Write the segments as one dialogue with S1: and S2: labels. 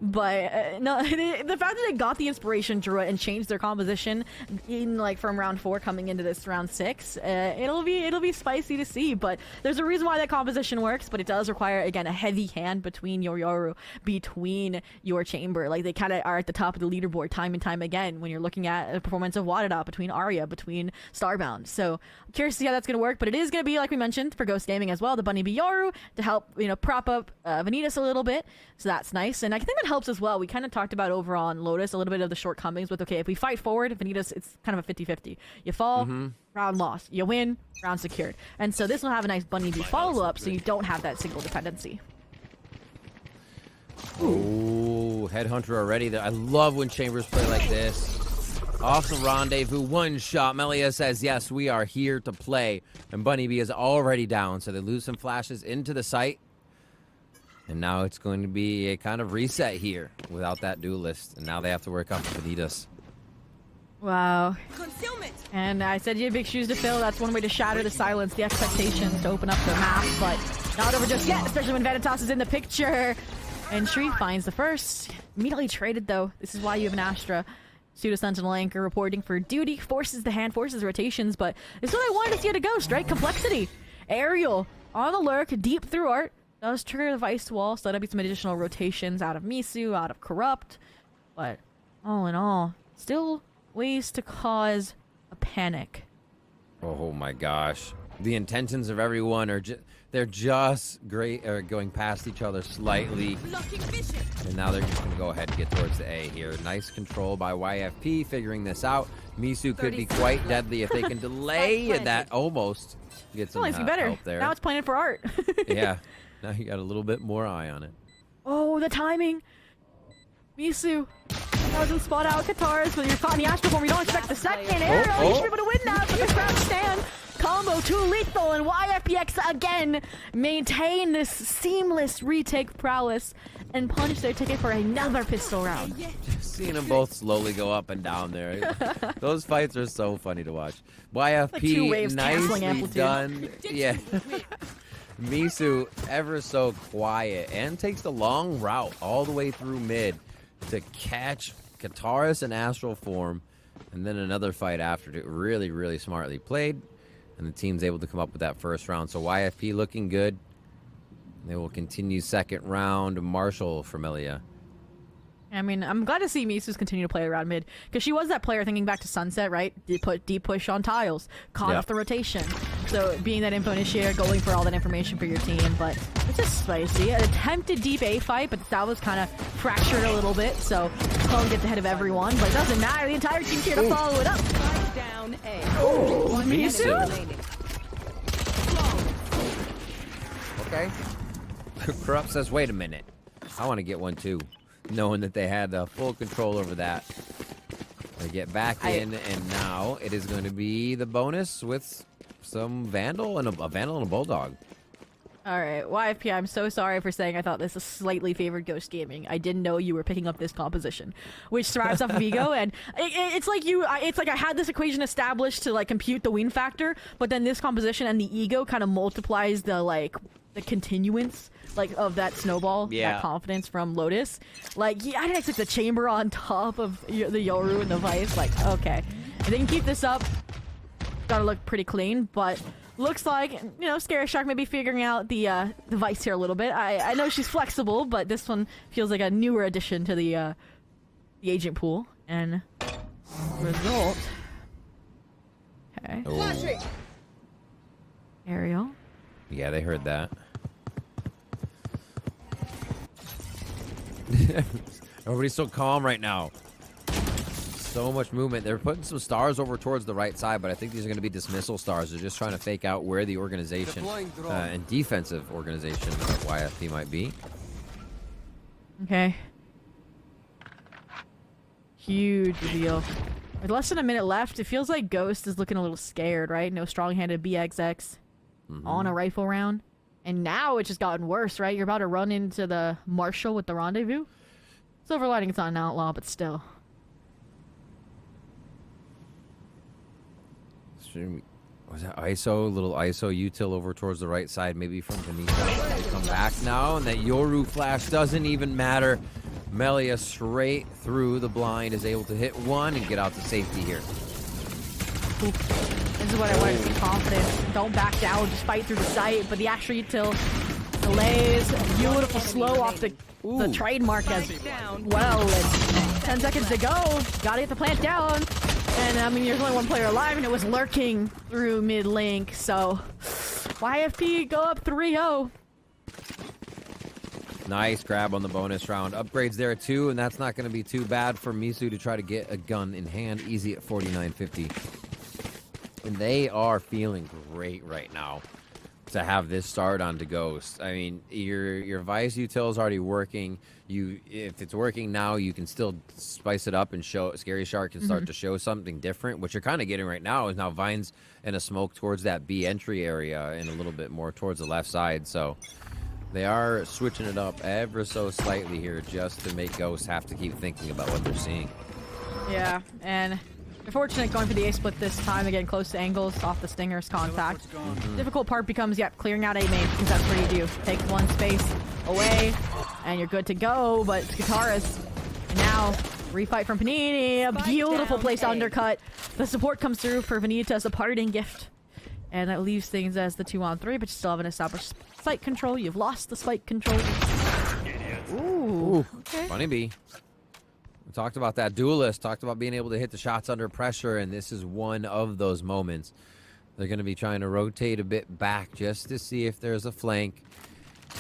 S1: But no, the fact that they got the inspiration, drew it, and changed their composition in like from round 4 coming into this round 6, it'll be spicy to see. But there's a reason why that composition works. But it does require, again, a heavy hand between your Yoru, between your chamber. Like they kind of are at the top of the leaderboard time and time again when you're looking at the performance of Wadada, between Arya, between Starbound. So I'm curious to see how that's going to work. But it is going to be, like we mentioned, for Ghost Gaming as well, the Bunny B Yoru to help, you know, prop up Vanitas a little bit. So that's nice. And I think that helps as well. We kind of talked about over on Lotus a little bit of the shortcomings with, okay, if we fight forward, Vanitas, it's kind of a 50-50. You fall, round lost. You win, round secured. And so this will have a nice Bunny B follow-up, so you don't have that single dependency.
S2: Ooh, Headhunter already. I love when Chambers play like this. Awesome rendezvous, one shot. Melia says, yes, we are here to play. And Bunny B is already down, so they lose some flashes into the site. And now it's going to be a kind of reset here without that duelist. And now they have to work on Vanitas.
S1: Wow. And I said you had big shoes to fill. That's one way to shatter the silence, the expectations, to open up the map. But not over just yet, especially when Vanitas is in the picture. And Shri finds the first. Immediately traded, though. This is why you have an Astra. Pseudo Sentinel Anchor reporting for duty. Forces the hand, forces rotations. But this is what I wanted to see at a Ghost, right? Complexity. Aerial on the lurk, deep through art. Does trigger the Vice wall, so that'll be some additional rotations out of Misu, out of Corrupt. But all in all, still ways to cause a panic.
S2: Oh my gosh. The intentions of everyone are they're just great, going past each other slightly. And now they're just going to go ahead and get towards the A here. Nice control by YFP figuring this out. Misu could be quite deadly if they can delay, and that almost gets some help there.
S1: Now it's planted for art.
S2: Yeah. Now you got a little bit more eye on it.
S1: Oh, the timing. Misu doesn't spot out Katars, but you're caught in the Astral form. You don't expect the second arrow. You should be able to win now from the crouch stand. Combo too lethal, and YFP.X again maintain this seamless retake prowess and punish their ticket for another pistol round.
S2: Just seeing them both slowly go up and down there. Those fights are so funny to watch. YFP,
S1: like 2 waves
S2: nicely done. Yeah. Misu ever so quiet and takes the long route all the way through mid to catch Kataris in astral form, and then another fight after it. Really, really smartly played, and the team's able to come up with that first round. So YFP looking good. They will continue second round. Marshall for Melia.
S1: I mean, I'm glad to see Misu's continue to play around mid, because she was that player thinking back to Sunset, right? Put deep push on tiles, caught off the rotation. So being that info initiator, going for all that information for your team, but it's just spicy. An attempted deep A fight, but that was kind of fractured a little bit, so Clone gets ahead of everyone, but it doesn't matter. The entire team's here to follow it up.
S3: Down A.
S1: Oh, Misu?
S2: Okay. Corrupt says, wait a minute. I want to get one too. Knowing that they had full control over that. They get back in, and now it is going to be the bonus with some Vandal and a Vandal and a Bulldog.
S1: Alright, YFP, I'm so sorry for saying I thought this was slightly favored Ghost Gaming. I didn't know you were picking up this composition, which thrives off of ego, and it's like I had this equation established to like compute the win factor, but then this composition and the ego kind of multiplies the continuance of that snowball, that confidence from Lotus. Like, yeah, I didn't expect the chamber on top of the Yoru and the Vice. Like, okay, if they can keep this up, gotta look pretty clean, but looks like, you know, Scary Shark may be figuring out the Vice here a little bit. I know she's flexible, but this one feels like a newer addition to the agent pool. And result. Okay.
S2: Oh.
S1: Aerial.
S2: Yeah, they heard that. Everybody's so calm right now. So much movement. They're putting some stars over towards the right side, but I think these are going to be dismissal stars. They're just trying to fake out where the organization and defensive organization of YFP might be.
S1: Okay. Huge deal. With less than a minute left, it feels like Ghost is looking a little scared, right? No strong-handed BXX on a rifle round. And now it's just gotten worse, right? You're about to run into the Marshal with the rendezvous. Silver lining, it's not an outlaw, but still.
S2: Was that ISO? Little ISO util over towards the right side, maybe from Benita. They come back now, and that Yoru flash doesn't even matter. Melia straight through the blind is able to hit one and get out to safety here.
S1: This is what I wanted to see, confidence. Don't back down, just fight through the site. But the Asher util delays, beautiful slow off the trademark as well. And 10 seconds to go. Gotta get the plant down. And I mean, there's only one player alive, and it was lurking through mid link. So YFP go up 3-0.
S2: Nice grab on the bonus round. Upgrades there too, and that's not going to be too bad for Misu to try to get a gun in hand. Easy at 49.50. And they are feeling great right now to have this start onto Ghost. I mean, your Vice util is already working. If it's working now, you can still spice it up and show. Scary Shark can start to show something different. What you're kind of getting right now is now Vines and a smoke towards that B entry area and a little bit more towards the left side. So they are switching it up ever so slightly here just to make Ghosts have to keep thinking about what they're seeing.
S1: Yeah, and unfortunate going for the A-split this time, again close to angles off the Stinger's contact. Difficult part becomes, clearing out A main, because that's what you do. Take one space away, and you're good to go, but Katara's now refight from Panini, a beautiful place undercut. The support comes through for Vanita as a parting gift, and that leaves things as the 2-on-3, but you still haven't established spike control. You've lost the spike control. Ooh, okay.
S2: Funny bee. Talked about that duelist, talked about being able to hit the shots under pressure, and this is one of those moments. They're going to be trying to rotate a bit back just to see if there's a flank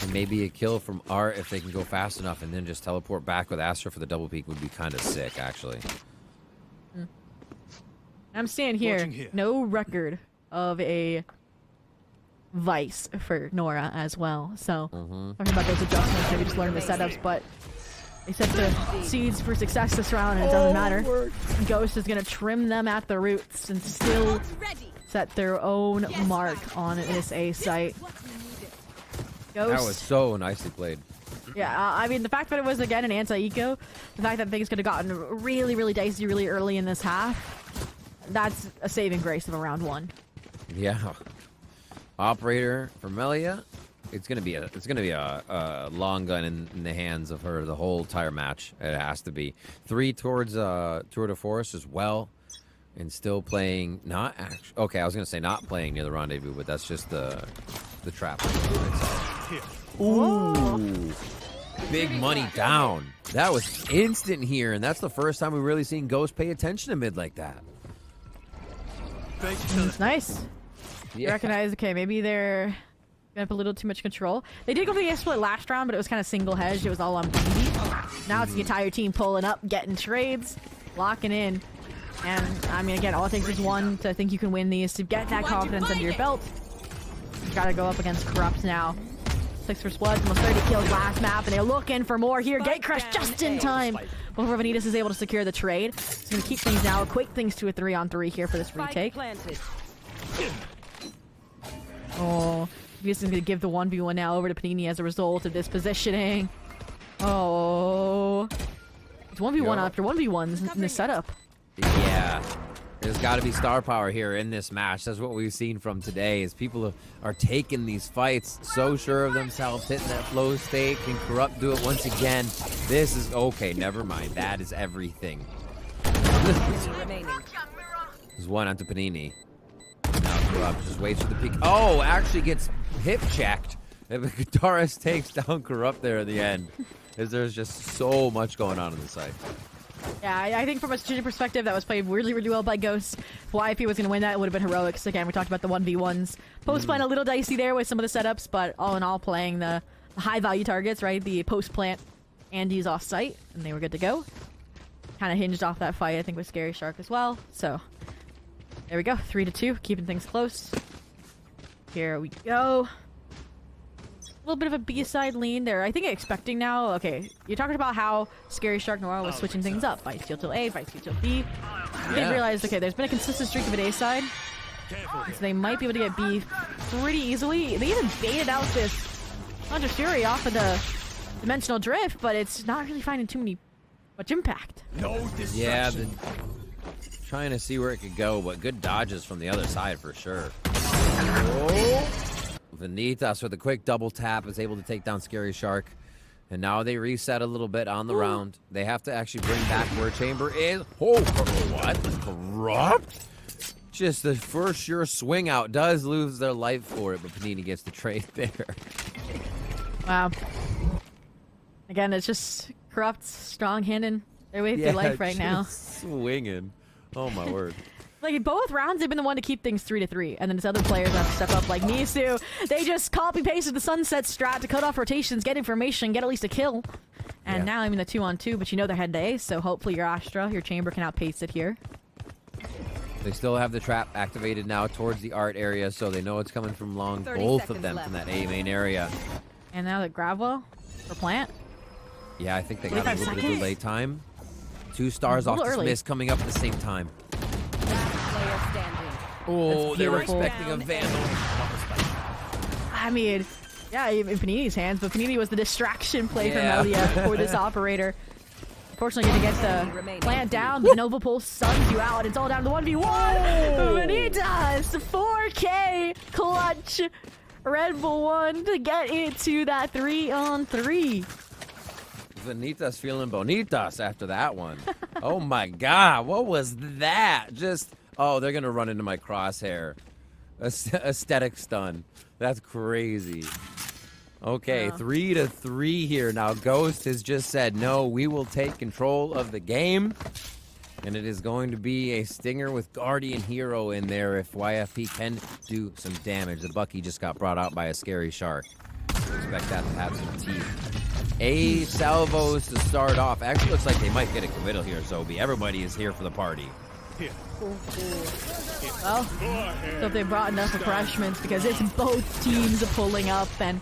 S2: and maybe a kill from Art if they can go fast enough, and then just teleport back with Astra for the double peek would be kind of sick, actually.
S1: I'm seeing here, no record of a Vice for Nora as well. So, talking about those adjustments, maybe just learning the setups, but they set the seeds for success this round, and it doesn't matter. Ghost is going to trim them at the roots and still set their own mark on this A site. Ghost.
S2: That was so nicely played.
S1: Yeah, I mean, the fact that it was, again, an anti-eco, the fact that things could have gotten really, really dicey really early in this half, that's a saving grace of a round one.
S2: Yeah. Operator for Melia. It's gonna be a long gun in the hands of her the whole entire match. It has to be 3 towards Tour de Force as well, and still playing not actually. Okay, I was gonna say not playing near the rendezvous, but that's just the trap. Ooh, big money down. That was instant here, and that's the first time we've really seen Ghost pay attention to mid like that.
S1: It's nice. You recognize, okay, maybe they're gonna have a little too much control. They did go for the split last round, but it was kind of single hedged. It was all on BB. Now it's the entire team pulling up, getting trades, locking in. And, I mean, again, all it takes is one to think you can win these, to get that confidence under your belt. You gotta go up against Corrupts now. 6 for Spludge, almost 30 kills last map, and they're looking for more here. Gatecrash just in time before Vanitas is able to secure the trade. It's gonna keep things now, quick things to a 3-on-3 here for this retake. Oh, this is going to give the 1v1 now over to Panini as a result of this positioning. Oh. It's 1v1 after 1v1s in the setup.
S2: Yeah. There's got to be star power here in this match. That's what we've seen from today, is people are taking these fights so sure of themselves, hitting that flow state. Can Corrupt do it once again? This is... Okay, never mind. That is everything. There's one onto Panini. Now Corrupt just waits for the peek. Oh, actually gets hip checked. Guitarist takes down Corrupt there at the end. Because there's just so much going on the site.
S1: Yeah, I think from a strategic perspective, that was played really, really well by Ghost. If YFP was going to win that, it would have been heroics. Again, we talked about the 1v1s. Post plant a little dicey there with some of the setups, but all in all, playing the high value targets, right? The post plant Andy's off site, and they were good to go. Kind of hinged off that fight, I think, with Scary Shark as well. So there we go, 3-2, keeping things close. Here we go. A little bit of a B-side lean there. I think expecting now, okay, you're talking about how Scary Shark Noir was switching things up. Vice steal till A, Vice steal till B. You didn't realize, okay, there's been a consistent streak of an A-side. So they might be able to get B pretty easily. They even baited out this Hunter Fury off of the Dimensional Drift, but it's not really finding much impact.
S2: Yeah, trying to see where it could go, but good dodges from the other side for sure. Oh. Vanitas with a quick double tap is able to take down Scary Shark. And now they reset a little bit on the round. They have to actually bring back where Chamber is. Oh, what? Corrupt? Just the first sure swing out does lose their life for it, but Panini gets the trade there.
S1: Wow. Again, it's just Corrupt, strong-handed their way through life right now.
S2: Swinging. Oh, my word.
S1: Like, both rounds, they've been the one to keep things 3-3, and then this other players have to step up, like Misu. They just copy-pasted the Sunset strat to cut off rotations, get information, get at least a kill. And now, I mean, the 2-on-2, but you know they're head to ace, so hopefully your Astra, your Chamber can outpace it here.
S2: They still have the trap activated now towards the art area, so they know it's coming from long. Both of them from that A main area.
S1: And now the Gravwell for plant.
S2: Yeah, I think they got a little bit of delay time. 2 stars off this miss coming up at the same time. Oh, they were expecting a Vandal.
S1: I mean, yeah, in Panini's hands, but Panini was the distraction play for Melia for this operator. Unfortunately, going to get the plant down, but Nova Pulse suns you out. It's all down to 1v1. Vanitas, 4K clutch. Red Bull 1 to get into that 3-on-3.
S2: Vanitas feeling bonitas after that one. Oh my God, what was that? Just, oh, they're going to run into my crosshair. Aesthetic stun. That's crazy. Okay, 3-3 here. Now, Ghost has just said, no, we will take control of the game. And it is going to be a stinger with Guardian Hero in there if YFP can do some damage. The Bucky just got brought out by a scary shark. So expect that to have some teeth. A salvos to start off. Actually looks like they might get a committal here, Sobi. Everybody is here for the party.
S1: Well, so if they brought enough refreshments, because it's both teams pulling up, and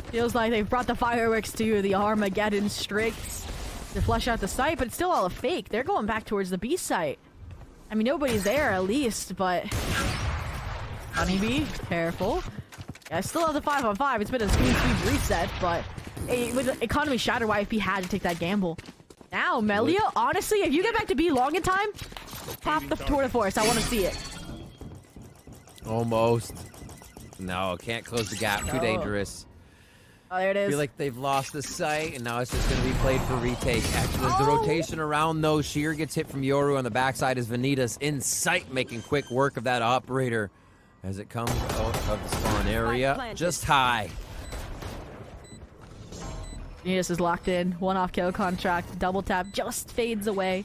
S1: feels like they've brought the fireworks to the Armageddon Strix to flush out the site, but it's still all a fake. They're going back towards the B site. I mean, nobody's there at least, but Honeybee, careful. Yeah, I still have the 5-on-5. It's been a speed reset, but with economy shattered, YFP had to take that gamble. Now, Melia, honestly, if you get back to B long in time, pop the tour de force. I want to see it.
S2: Almost. No, can't close the gap. Too dangerous.
S1: Oh, there it is.
S2: I feel like they've lost the site, and now it's just going to be played for retake. Actually, there's the rotation around, though. Sheer gets hit from Yoru on the backside as Vanitas in sight, making quick work of that operator as it comes out of the spawn area. Just high.
S1: Vanitas is locked in. One off kill contract. Double tap just fades away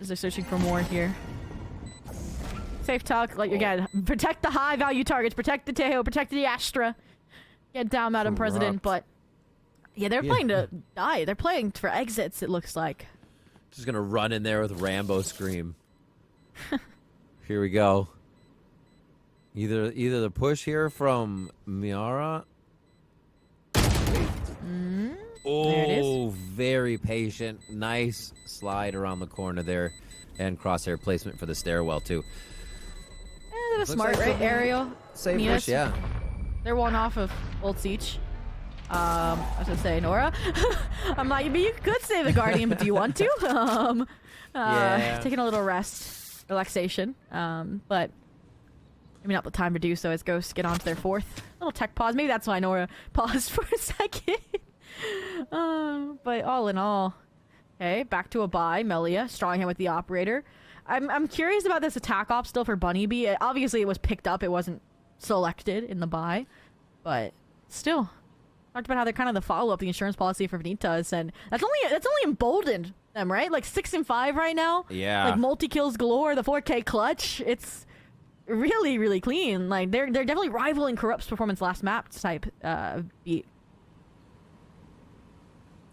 S1: as they're searching for more here. Safe talk. Like, again, protect the high value targets. Protect the Tejo. Protect the Astra. Get down, Madam President, but yeah, they're playing to die. They're playing for exits, it looks like.
S2: Just gonna run in there with Rambo Scream. Here we go. Either the push here from Miara. Oh, there it is. Very patient. Nice slide around the corner there. And crosshair placement for the stairwell, too.
S1: That's smart, right, Ariel?
S2: Safe, yeah.
S1: They're one off of Old Siege. I was gonna say Nora. I'm like, you could save the Guardian, but do you want to? Taking a little rest, relaxation. But maybe not the time to do so as Ghosts get onto their 4th. Little tech pause. Maybe that's why Nora paused for a second. But all in all, okay, back to a bye. Melia, strong hand with the operator. I'm curious about this attack op still for Bunny Bee. Obviously, it was picked up. It wasn't selected in the buy, but still talked about how they're kind of the follow-up, the insurance policy for Vanitas, and that's only emboldened them, right? Like 6-5 right now.
S2: Yeah,
S1: like multi-kills galore, the 4K clutch. It's really, really clean. Like they're definitely rivaling Corrupt's performance last map type beat.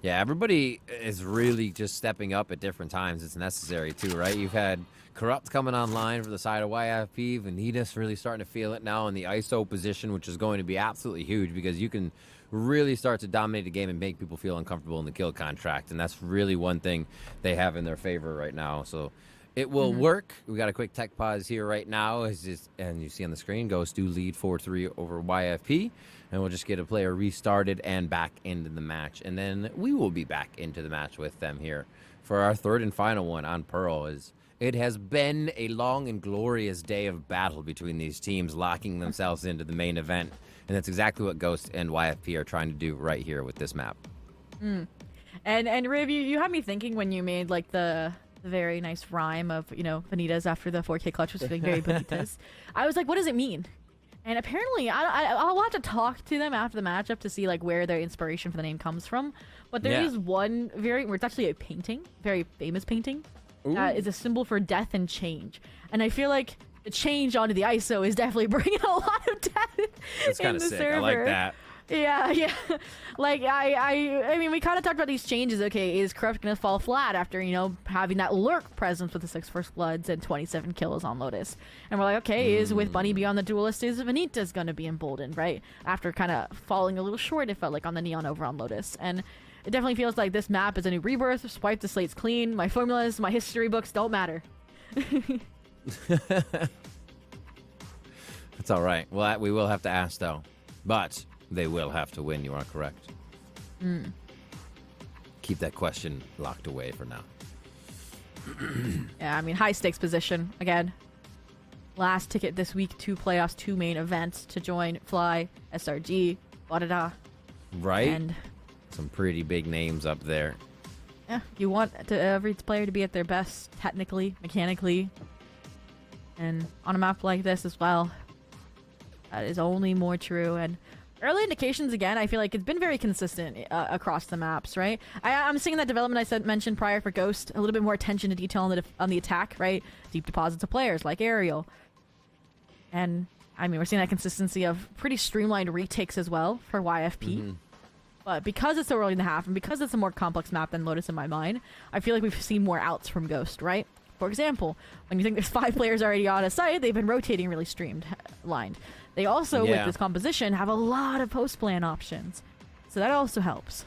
S2: Yeah, everybody is really just stepping up at different times. It's necessary too, right? You've had Corrupt coming online for the side of YFP. Vanitas really starting to feel it now in the ISO position, which is going to be absolutely huge because you can really start to dominate the game and make people feel uncomfortable in the kill contract. And that's really one thing they have in their favor right now. So it will work. We got a quick tech pause here right now. And you see on the screen, Ghosts do lead 4-3 over YFP. And we'll just get a player restarted and back into the match. And then we will be back into the match with them here for our 3rd and final one on Pearl. It has been a long and glorious day of battle between these teams, locking themselves into the main event. And that's exactly what Ghost and YFP are trying to do right here with this map.
S1: And Riv, you had me thinking when you made like the very nice rhyme of, you know, Vanitas after the 4K clutch was feeling very bonitas. I was like, what does it mean? And apparently, I'll have to talk to them after the matchup to see like where their inspiration for the name comes from. But there is one where it's actually a painting, very famous painting, that is a symbol for death and change. And I feel like the change onto the ISO is definitely bringing a lot of death
S2: That's
S1: in
S2: kind of
S1: the
S2: sick.
S1: server.
S2: I like that.
S1: Yeah. Like I mean, we kind of talked about these changes. Okay, is Corrupt gonna fall flat after, you know, having that lurk presence with the 6 First Bloods and 27 kills on Lotus? And we're like, okay, is with Bunny Beyond the Duelist, is Vanita's gonna be emboldened, right? After kind of falling a little short, it felt like on the Neon over on Lotus, and it definitely feels like this map is a new rebirth. Swipe the slate's clean. My formulas, my history books don't matter.
S2: That's all right. Well, we will have to ask though, but they will have to win. You are correct. Keep that question locked away for now.
S1: Yeah, I mean, high stakes position again. Last ticket this week, 2 playoffs, 2 main events to join Fly, SRG, Wadada.
S2: Right.
S1: And
S2: some pretty big names up there.
S1: yeah, you want every player to be at their best, technically, mechanically, and on a map like this as well. That is only more true. And early indications, again, I feel like it's been very consistent across the maps, right? I'm seeing that development I mentioned prior for Ghost, a little bit more attention to detail on the attack, right? Deep deposits of players like Aerial. And, I mean, we're seeing that consistency of pretty streamlined retakes as well for YFP. But because it's so early in the half, and because it's a more complex map than Lotus in my mind, I feel like we've seen more outs from Ghost, right? For example, when you think there's 5 players already on a site, they've been rotating really streamlined. They also, with this composition, have a lot of post-plan options. So that also helps.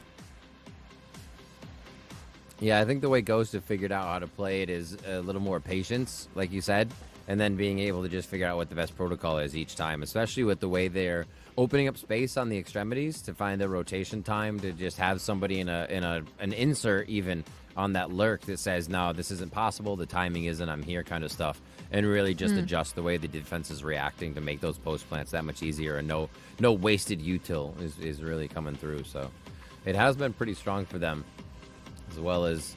S2: Yeah, I think the way Ghost have figured out how to play it is a little more patience, like you said, and then being able to just figure out what the best protocol is each time, especially with the way they're opening up space on the extremities to find the rotation time, to just have somebody in an insert even on that lurk that says, no, this isn't possible, the timing isn't, I'm here kind of stuff, and really just adjust the way the defense is reacting to make those post plants that much easier, and no wasted util is really coming through. So it has been pretty strong for them, as well as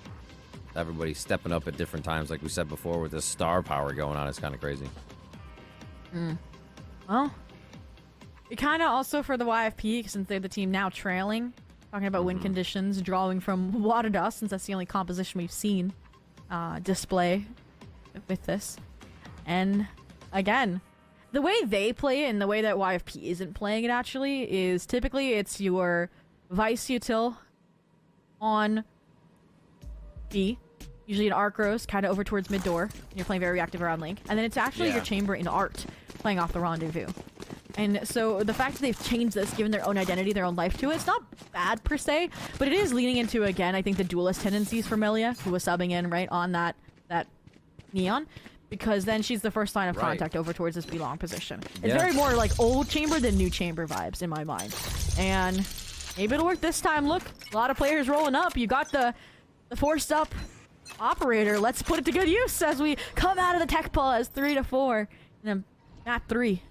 S2: everybody stepping up at different times, like we said before, with the star power going on. It's kind of crazy.
S1: Well, it kind of also for the YFP, since they're the team now trailing, talking about win conditions, drawing from Water Dust, since that's the only composition we've seen display with this. And again, the way they play it and the way that YFP isn't playing it actually is typically it's your Vice Util on B, usually an Arc Rose, kind of over towards mid door. You're playing very reactive around link. And then it's actually your Chamber in Art, playing off the Rendezvous. And so the fact that they've changed this, given their own identity, their own life to it, it's not bad per se, but it is leaning into, again, I think the duelist tendencies for Melia, who was subbing in right on that Neon, because then she's the first line of contact over towards this B-long position. It's very more like old Chamber than new Chamber vibes in my mind. And maybe it'll work this time. Look, a lot of players rolling up. You got the forced up operator. Let's put it to good use as we come out of the tech pause 3-4. And then map 3.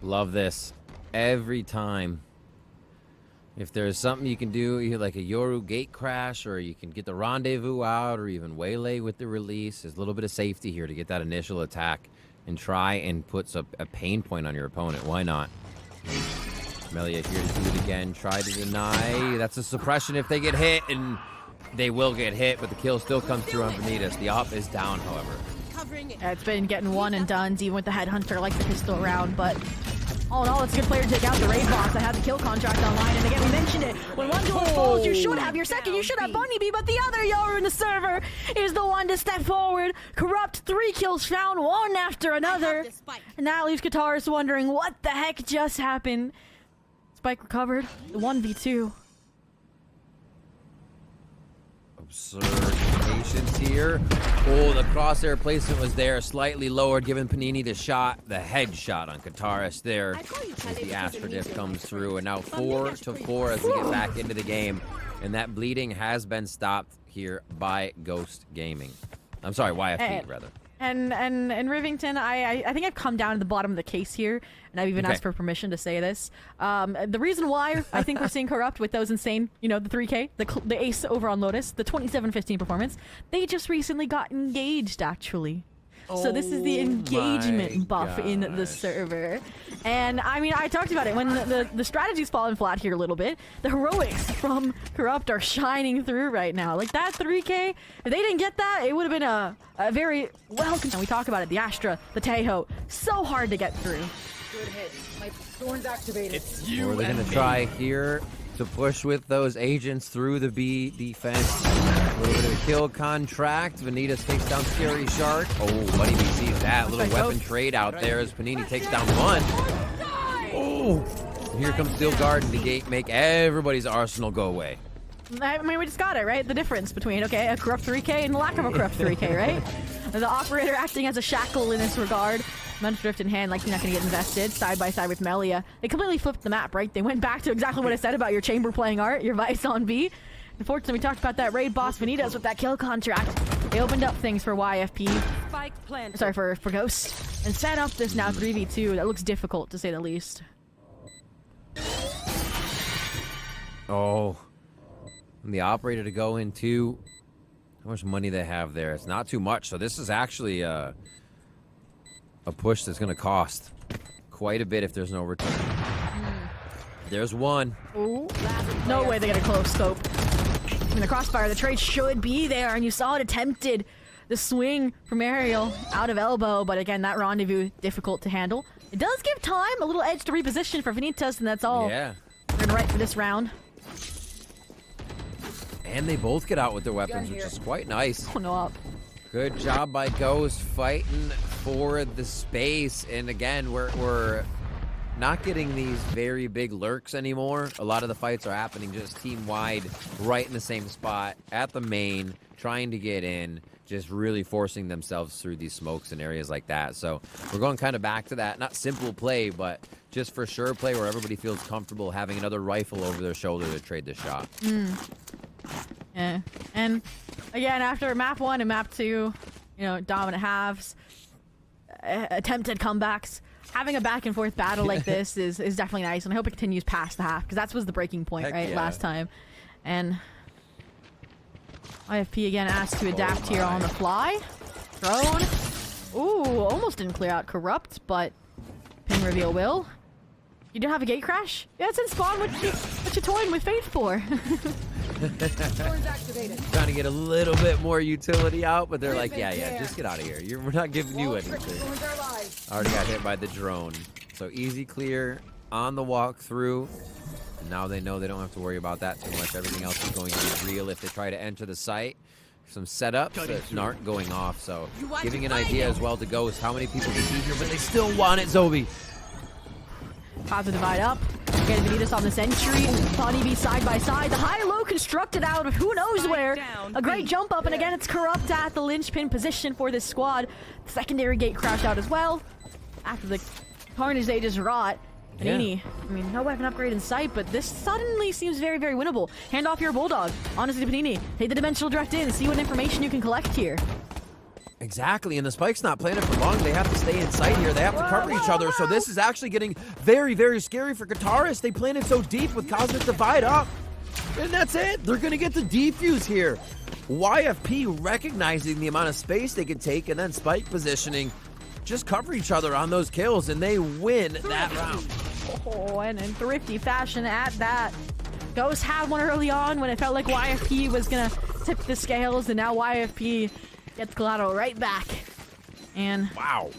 S2: Love this. Every time. If there's something you can do, you like a Yoru gate crash, or you can get the rendezvous out, or even waylay with the release, there's a little bit of safety here to get that initial attack and try and put a pain point on your opponent. Why not? Melia here to do it again. Try to deny. That's a suppression if they get hit, and they will get hit, but the kill still comes through on Vanitas. The op is down, however.
S1: It's been getting one and dones, even with the Headhunter, like the pistol round, but all in all, it's a good player to take out the raid boss that had the kill contract online. And again, we mentioned it. When one duel falls, you should have your second. You should have Bunny Bee, but the other Yoru in the server is the one to step forward. Corrupt, 3 kills found, one after another. And that leaves Kataris wondering what the heck just happened. Spike recovered. The 1v2.
S2: Absurd patience here. Oh, the crosshair placement was there, slightly lowered, giving Panini the shot, the headshot on Kataris there as the Astra Diff comes through. And now 4-4 as we get back into the game. And that bleeding has been stopped here by Ghost Gaming. I'm sorry, YFP, rather.
S1: And Rivington, I think I've come down to the bottom of the case here, and I've even asked for permission to say this. The reason why I think we're seeing Corrupt with those insane, you know, the 3K, the ace over on Lotus, the 27-15 performance, they just recently got engaged, actually. So this is the engagement buff in the server. And I mean, I talked about it when the strategy's fallen flat here a little bit. The heroics from Corrupt are shining through right now. Like that 3K, if they didn't get that, it would have been a very well. And we talk about it, the Astra, the Taeho, so hard to get through.
S3: Good hit. My thorn's activated.
S2: Or they're gonna try here to push with those agents through the B defense. A little bit of a kill contract. Vanitas takes down Scary Shark. Oh, Buddy B sees that. Little weapon trade out there as Panini takes down one. Oh, here comes Steel Guard and the make everybody's arsenal go away.
S1: I mean, we just got it, right? The difference between, okay, a corrupt 3K and the lack of a corrupt 3K, right? The operator acting as a shackle in this regard. Munch Drift in hand, like you're not going to get invested. Side by side with Melia. They completely flipped the map, right? They went back to exactly what I said about your chamber playing art, your Vice on B. Unfortunately, we talked about that raid boss Vanitas with that kill contract. They opened up things for YFP. Sorry, for Ghost. And set up this now 3v2 that looks difficult, to say the least.
S2: Oh. And the operator to go into... How much money they have there? It's not too much, so this is actually a push that's going to cost quite a bit if there's no return. There's one.
S1: Ooh. No way they get a close scope. In the crossfire, the trade should be there, and you saw it attempted. The swing from Ariel out of elbow, but again, that rendezvous difficult to handle. It does give time, a little edge to reposition for Vanitas, and that's all.
S2: Yeah.
S1: We're gonna write for this round.
S2: And they both get out with their weapons, which is quite nice.
S1: Oh, no up.
S2: Good job by Ghost fighting for the space. And again, we're not getting these very big lurks anymore. A lot of the fights are happening just team-wide, right in the same spot, at the main, trying to get in, just really forcing themselves through these smokes and areas like that. So we're going kind of back to that, not simple play, but just for sure play where everybody feels comfortable having another rifle over their shoulder to trade the shot.
S1: Yeah, and again, after map 1 and map 2, you know, dominant halves, attempted comebacks, having a back and forth battle like this is definitely nice, and I hope it continues past the half, because that was the breaking point, right, last time. And YFP again asked to adapt here on the fly. Thrown. Ooh, almost didn't clear out Corrupt, but pin reveal will. You don't have a gate crash? Yeah, it's in spawn. What you toying with Fate for?
S2: Trying to get a little bit more utility out, but they're like, yeah, just get out of here. We're not giving you anything. Already got hit by the drone. So easy clear on the walkthrough. And now they know they don't have to worry about that too much. Everything else is going to be real if they try to enter the site. Some setups that aren't going off. So giving an idea as well to Ghost how many people can see here, but they still want it, Zobi.
S1: Clouds divide up. Again, Vanitas on the sentry. Bonnie B side by side. The high-low constructed out of who knows where. A great jump up, and again, it's Corrupt at the linchpin position for this squad. The secondary gate crashed out as well. After the carnage they just wrought. Panini, I mean, no weapon upgrade in sight, but this suddenly seems very, very winnable. Hand off your Bulldog. Honestly, Panini, take the Dimensional Direct in, see what information you can collect here.
S2: Exactly, and the spike's not playing it for long. They have to stay in sight here. They have to cover each other, so this is actually getting very, very scary for Guitarist. They planted so deep with Cosmic Divide up, and that's it. They're going to get the defuse here. YFP recognizing the amount of space they can take, and then Spike positioning. Just cover each other on those kills, and they win that round.
S1: Oh, and in thrifty fashion at that. Ghost had one early on when it felt like YFP was going to tip the scales, and now YFP gets collateral right back. And
S2: wow.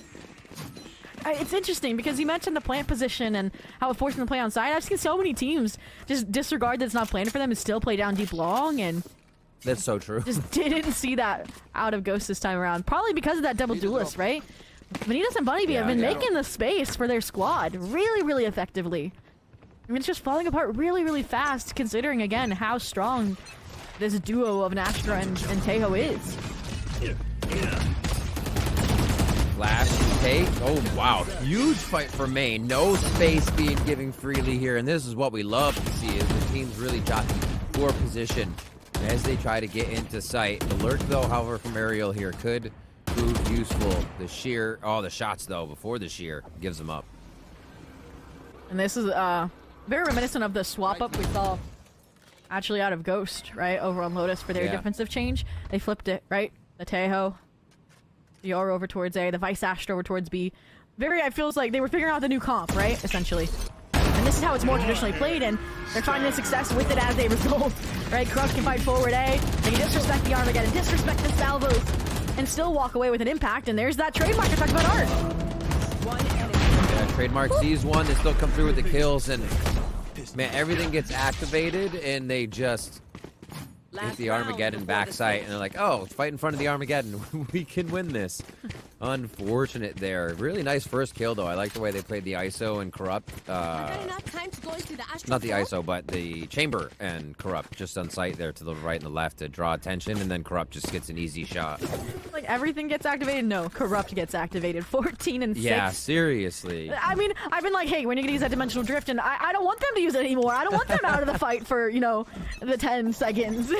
S1: It's interesting because you mentioned the plant position and how it forced them to play on side. I've seen so many teams just disregard that it's not planted for them and still play down deep long, and
S2: that's so true.
S1: Just didn't see that out of Ghost this time around. Probably because of that double duelist, right? Vanitas and Bunny Bee have been making the space for their squad really, really effectively. I mean, it's just falling apart really, really fast, considering, again, how strong this duo of Astra and Taeho is.
S2: Flash take. Oh, wow. Huge fight for main. No space being given freely here, and this is what we love to see, is the teams really jockey for position as they try to get into sight. The lurk, though, however, from Ariel here could prove useful. The shear, the shots though before the shear gives them up.
S1: And this is very reminiscent of the swap up we saw actually out of Ghost, right? Over on Lotus for their defensive change. They flipped it, right? The Tejo, the Aura over towards A, the Vice Astro over towards B. It feels like they were figuring out the new comp, right? Essentially. And this is how it's more traditionally played, and they're finding success with it as a result, right? Corrupt can fight forward A, they can disrespect the Armageddon, disrespect the salvos, and still walk away with an impact, and there's that trademark I talked about, Art.
S2: Yeah, trademark sees one, they still come through with the kills, and man, everything gets activated, and they just hit the Armageddon backside, and they're like, oh, let's fight in front of the Armageddon. We can win this. Unfortunate there. Really nice first kill, though. I like the way they played the ISO and Corrupt. Not the ISO, but the Chamber and Corrupt just on site there to the right and the left to draw attention, and then Corrupt just gets an easy shot.
S1: Like, everything gets activated? No, Corrupt gets activated. 14 and 6.
S2: Yeah, seriously.
S1: I mean, I've been like, hey, when are you going to use that Dimensional Drift? And I don't want them to use it anymore. I don't want them out of the fight for, you know, the 10 seconds.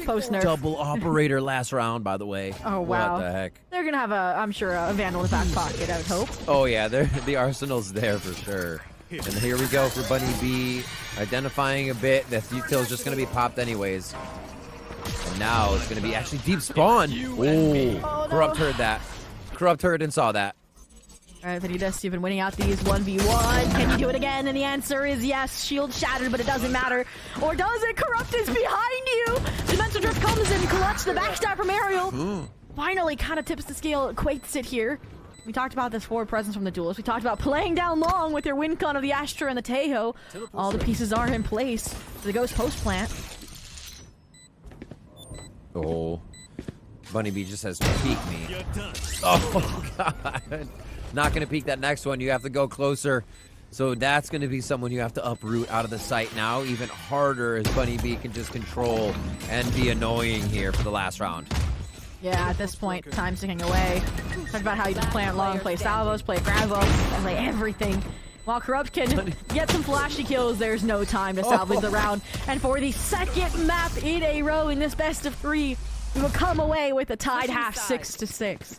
S1: Post-nerf.
S2: Double operator last round, by the way.
S1: Oh, wow.
S2: What the heck?
S1: They're going to have, I'm sure, a Vandal in the back pocket, I would hope.
S2: Oh, yeah, the arsenal's there for sure. And here we go for Bunny B, identifying a bit. That util's just going to be popped anyways. And now it's going to be actually deep spawn. Oh, Corrupt heard that. Corrupt heard and saw that.
S1: All right, Vanitas, you've been winning out these 1v1. Can you do it again? And the answer is yes. Shield shattered, but it doesn't matter. Or does it? Corrupt is behind you. Dimensional Drift comes in, clutch the backstab from Ariel. Finally kind of tips the scale, equates it here. We talked about this forward presence from the duelists. We talked about playing down long with their win con of the Astra and the Tejo. All the pieces are in place. The Ghost post plant.
S2: Oh, Bunny B just has to peek me. Oh, God. Not going to peek that next one. You have to go closer. So that's going to be someone you have to uproot out of the sight now. Even harder as Bunny B can just control and be annoying here for the last round.
S1: Yeah, at this point, time's ticking away. Talk about how you can play it long, play salvos, play grabos, and play everything. While Corrupt can get some flashy kills, there's no time to salvage the round. And for the second map in a row in this best of 3, we will come away with a tied half 6-6.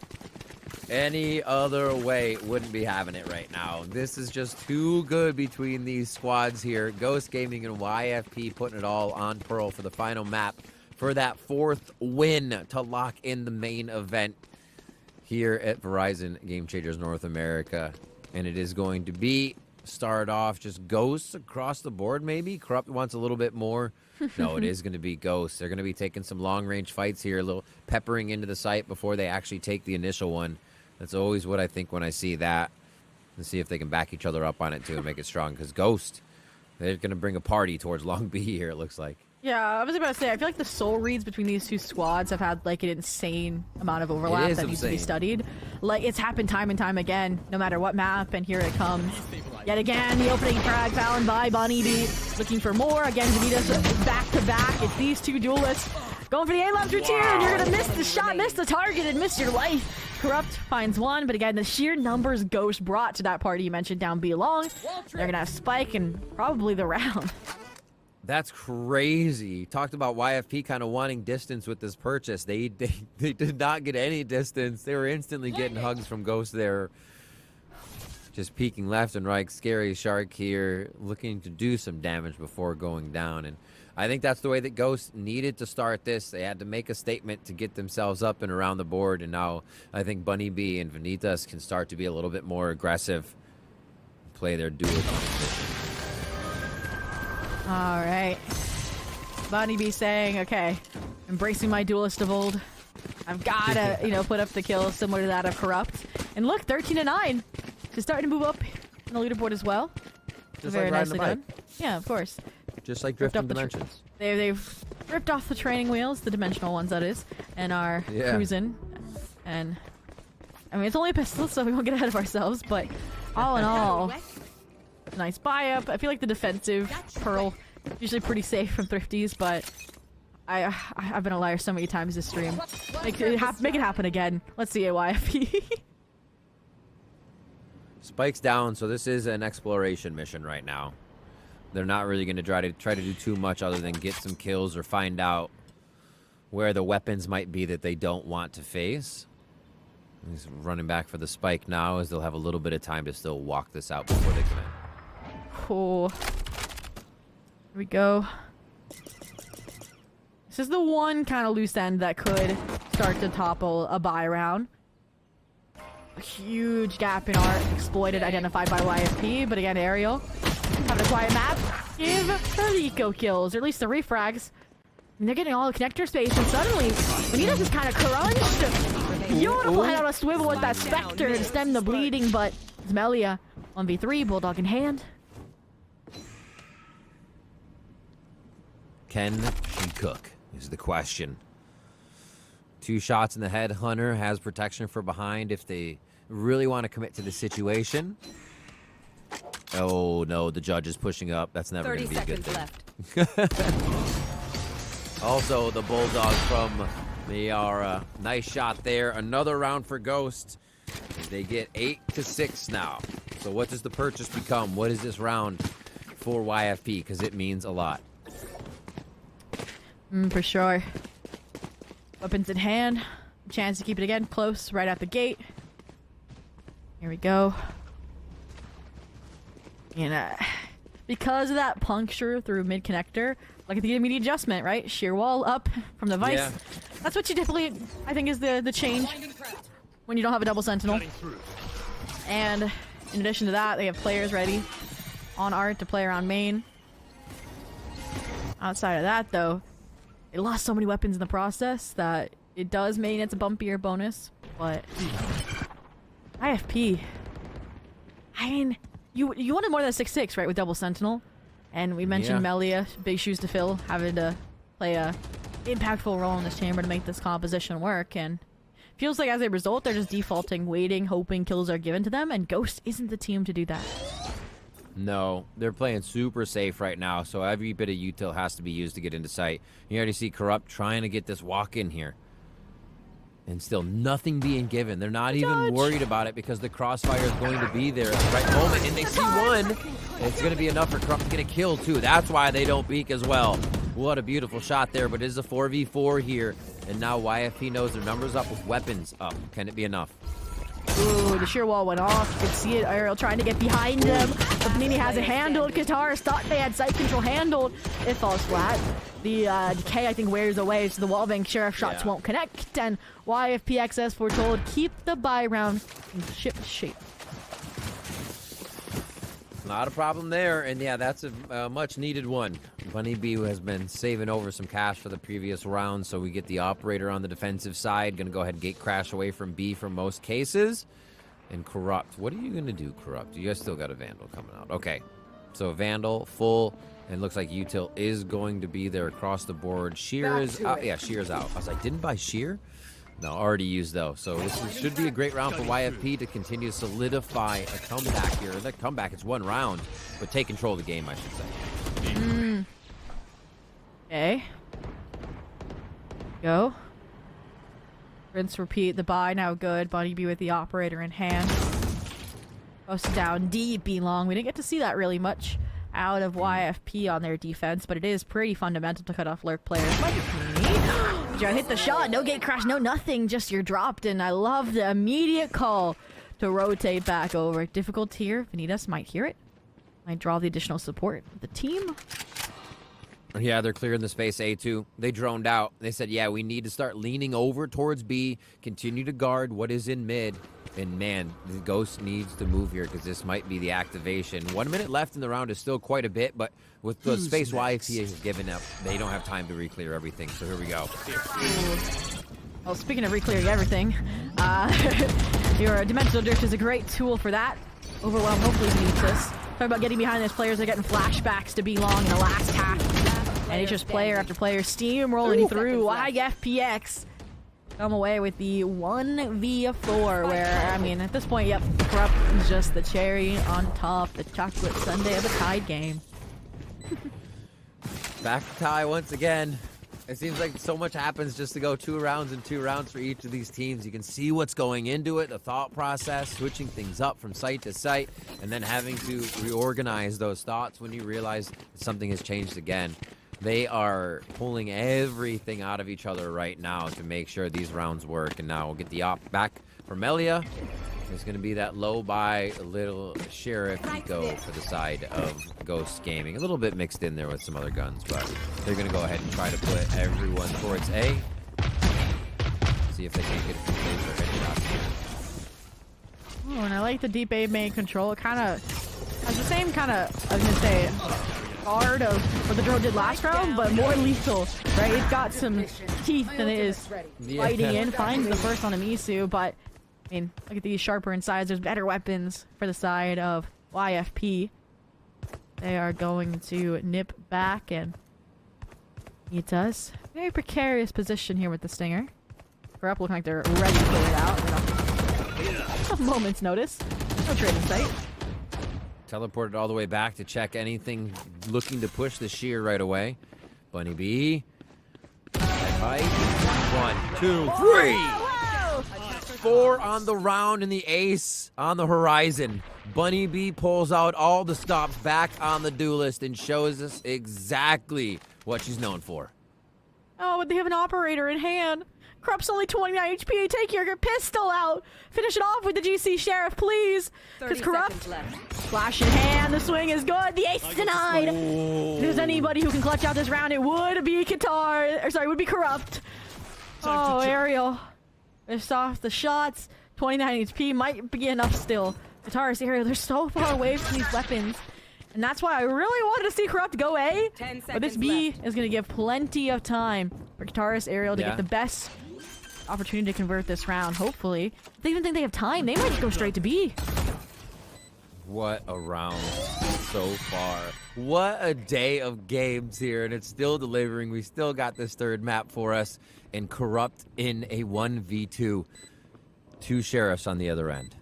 S2: Any other way wouldn't be having it right now. This is just too good between these squads here. Ghost Gaming and YFP putting it all on Pearl for the final map for that 4th win to lock in the main event here at Verizon Game Changers North America. And it is going to be start off just Ghosts across the board maybe. Corrupt wants a little bit more. No, it is going to be Ghosts. They're going to be taking some long-range fights here, a little peppering into the site before they actually take the initial one. That's always what I think when I see that. And see if they can back each other up on it too and make it strong. Because Ghost, they're going to bring a party towards Long B here, it looks like.
S1: Yeah, I was about to say, I feel like the soul reads between these two squads have had like an insane amount of overlap that needs to be studied. Like, it's happened time and time again, no matter what map, and here it comes. Yet again, the opening frag found by Bunny B. Looking for more. Again, Vanitas back to back. It's these two duelists going for the A-Labs routine, and you're going to miss the shot, miss the target, and miss your life. Corrupt finds one, but again, the sheer numbers Ghost brought to that party you mentioned down B long. They're going to have Spike and probably the round.
S2: That's crazy. Talked about YFP kind of wanting distance with this purchase. They did not get any distance. They were instantly getting hugs from Ghost there. Just peeking left and right. Scary Shark here looking to do some damage before going down. And I think that's the way that Ghost needed to start this. They had to make a statement to get themselves up and around the board. And now I think Bunny B and Vanitas can start to be a little bit more aggressive. Play their dual competition.
S1: All right. Bunny B saying, okay, embracing my duelist of old. I've got to, put up the kills similar to that of Corrupt. And look, 13-9. She's starting to move up in the leaderboard as well.
S2: Just
S1: very
S2: like riding
S1: nicely done. Yeah, of course.
S2: Just like drifting dimensions.
S1: They've ripped off the training wheels, the dimensional ones, that is, and are cruising. And, I mean, it's only a pistol, so we won't get ahead of ourselves, but all in all, nice buy-up. I feel like the defensive Pearl usually pretty safe from Thrifties, but I've been a liar so many times this stream. Make it happen again. Let's see it, YFP.
S2: Spike's down, so this is an exploration mission right now. They're not really going to try to do too much other than get some kills or find out where the weapons might be that they don't want to face. He's running back for the spike now, as they'll have a little bit of time to still walk this out before they come in.
S1: Cool. Here we go. This is the one kind of loose end that could start to topple a buy round. A huge gap in art exploited, identified by YFP, but again, Ariel having a quiet map. Give her the eco kills, or at least the refrags. And they're getting all the connector space, and suddenly, Vanitas is kind of crunched. Beautiful head on a swivel with that Spectre to stem the bleeding, but it's Melia 1v3, Bulldog in hand.
S2: Can she cook is the question. 2 shots in the head. Hunter has protection for behind if they really want to commit to the situation. Oh no, the judge is pushing up. That's never going to be a good thing. Also, the Bulldogs from the nice shot there. Another round for Ghost. They get 8-6 now. So what does the purchase become? What is this round for YFP? Because it means a lot.
S1: For sure. Weapons in hand. Chance to keep it again close right out the gate. Here we go. And because of that puncture through mid connector, like at the immediate adjustment, right? Sheer wall up from the Vice.
S2: Yeah.
S1: That's what you typically, I think, is the change when you don't have a double sentinel. And in addition to that, they have players ready on art to play around main. Outside of that, though, they lost so many weapons in the process that it does mean it's a bumpier bonus, but IFP, I mean, you wanted more than a 6-6, right, with double sentinel, and we mentioned Melia, big shoes to fill, having to play a impactful role in this chamber to make this composition work, and feels like as a result they're just defaulting, waiting, hoping kills are given to them, and Ghost isn't the team to do that.
S2: No, they're playing super safe right now, so every bit of util has to be used to get into sight. You already see Corrupt trying to get this walk in here. And still nothing being given. They're not even worried about it because the crossfire is going to be there at the right moment. And they see one. It's going to be enough for Corrupt to get a kill, too. That's why they don't peek as well. What a beautiful shot there, but it is a 4v4 here. And now YFP knows their numbers up with weapons up. Can it be enough?
S1: Ooh, the sheer wall went off. You could see it. Ariel trying to get behind him. But Panini has it handled. Katars thought they had sight control handled. It falls flat. The decay, I think, wears away, so the wall bank sheriff shots won't connect. And YFP.X, as foretold, keep the buy round in ship shape.
S2: Not a problem there, and yeah, that's a much needed one. Bunny B has been saving over some cash for the previous round, so we get the operator on the defensive side. Gonna go ahead and gate crash away from B for most cases. And Corrupt, what are you gonna do, Corrupt? You guys still got a Vandal coming out. Okay, so Vandal, full, and looks like util is going to be there across the board. Sheer is out. Yeah, Sheer is out. I was like, didn't buy Sheer? No, already used though. So this should be a great round for YFP to continue to solidify a comeback here. That comeback, it's one round, but take control of the game, I should say.
S1: Okay. Go. Rinse, repeat. The buy now good. Bunny B with the operator in hand. Post down deep, be long. We didn't get to see that really much out of YFP on their defense, but it is pretty fundamental to cut off lurk players like me. Hit the shot, no gate crash, no nothing, just you're dropped, and I love the immediate call to rotate back over. Difficult here. Vanitas might hear it. Might draw the additional support of the team.
S2: Yeah, they're clearing the space A2. They droned out. They said, yeah, we need to start leaning over towards B, continue to guard what is in mid. And man, the Ghost needs to move here because this might be the activation. 1 minute left in the round is still quite a bit, but with the space YFP has given up, they don't have time to re-clear everything. So here we go.
S1: Well, speaking of re-clearing everything, your Dimensional Drift is a great tool for that. Overwhelm hopefully needs this. Talking about getting behind those players, they're getting flashbacks to be long in the last half. And it's just player after player steamrolling through. YFP.X come away with the 1v4 where, I mean, at this point, yep, Corrupt is just the cherry on top, the chocolate sundae of a tied game.
S2: Back to tie once again. It seems like so much happens just to go 2 rounds and 2 rounds for each of these teams. You can see what's going into it, the thought process, switching things up from site to site, and then having to reorganize those thoughts when you realize something has changed again. They are pulling everything out of each other right now to make sure these rounds work. And now we'll get the op back for Melia. There's going to be that low by little Sheriff Eco for the side of Ghost Gaming. A little bit mixed in there with some other guns, but they're going to go ahead and try to put everyone towards A. See if they can get a few plays or headshots here.
S1: Oh, and I like the deep A main control. It kind of has the same kind of, I was going to say, guard of what the drone did last round, but more lethal, right? It's got some teeth than it is fighting in. Finds the first on a Misu, but I mean, look at these sharper insides. There's better weapons for the side of YFP. They are going to nip back, and he does. Very precarious position here with the Stinger. Corrupt looking like they're ready to pull it out. A moment's notice. No trade in sight.
S2: Teleported all the way back to check anything looking to push the shear right away. Bunny B. Fight. 1, 2, 3. 4 on the round and the ace on the horizon. Bunny B pulls out all the stops back on the duelist and shows us exactly what she's known for.
S1: Oh, but they have an operator in hand. Corrupt's only 29 HP. Take your pistol out. Finish it off with the GC Sheriff, please. Because Corrupt, flash in hand. The swing is good. The ace denied. If there's anybody who can clutch out this round, it would be would be Corrupt. Oh, Ariel. They're off the shots. 29 HP might be enough still. Guitarist Ariel, they're so far away from these weapons. And that's why I really wanted to see Corrupt go A. But this B is going to give plenty of time for Guitarist Ariel to get the best opportunity to convert this round, hopefully. If they even think they have time, they might just go straight to B.
S2: What a round so far. What a day of games here, and it's still delivering. We still got this third map for us, and Corrupt in a 1v2. 2 sheriffs on the other end.